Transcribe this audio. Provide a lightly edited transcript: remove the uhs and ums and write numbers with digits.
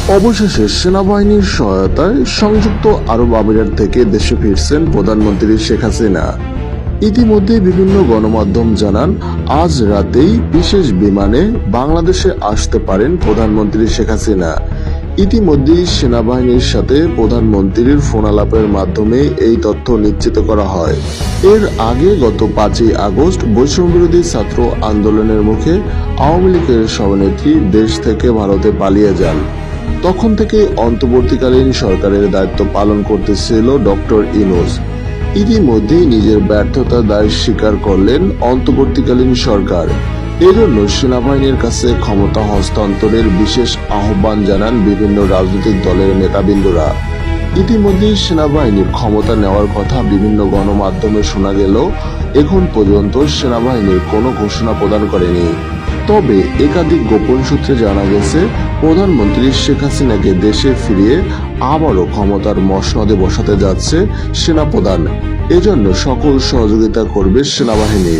অবশেষে সেনাবাহিনীর সহায়তায় সংযুক্ত আরব আমিরাত থেকে দেশে ফিরছেন প্রধানমন্ত্রী শেখ হাসিনা। ইতিমধ্যে বিভিন্ন গণমাধ্যম জানান, আজ রাতেই বিশেষ বিমানে বাংলাদেশে আসতে পারেন প্রধানমন্ত্রী শেখ হাসিনা। ইতিমধ্যেই সেনাবাহিনীর সাথে প্রধানমন্ত্রীর ফোনালাপের মাধ্যমে এই তথ্য নিশ্চিত করা হয়। এর আগে গত 5ই আগস্ট বৈষম্যবিরোধী ছাত্র আন্দোলনের মুখে আওয়ামী লীগের সভানেত্রী দেশ থেকে ভারতে পালিয়ে যান। তখন থেকে অন্তর্বর্তীকালীন সরকারের দায়িত্ব পালন করতেছিল ডক্টর ইউনূস। ইতিমধ্যেই নিজের ব্যর্থতার দায় স্বীকার করলেন অন্তর্বর্তীকালীন সরকার। এজন্য সেনাবাহিনীর কাছে ক্ষমতা হস্তান্তরের বিশেষ আহ্বান জানান বিভিন্ন রাজনৈতিক দলের নেতাবৃন্দরা। ইতিমধ্যেই সেনাবাহিনীর ক্ষমতা নেওয়ার কথা বিভিন্ন গণমাধ্যমে শোনা গেলেও এখন পর্যন্ত সেনাবাহিনীর কোনো ঘোষণা প্রদান করেনি। তবে একাধিক গোপন সূত্রে জানা গেছে, প্রধানমন্ত্রী শেখ হাসিনাকে দেশে ফিরিয়ে আবারও ক্ষমতার মসনদে বসাতে যাচ্ছে সেনাপ্রধান। এজন্য সকল সহযোগিতা করবে সেনাবাহিনী।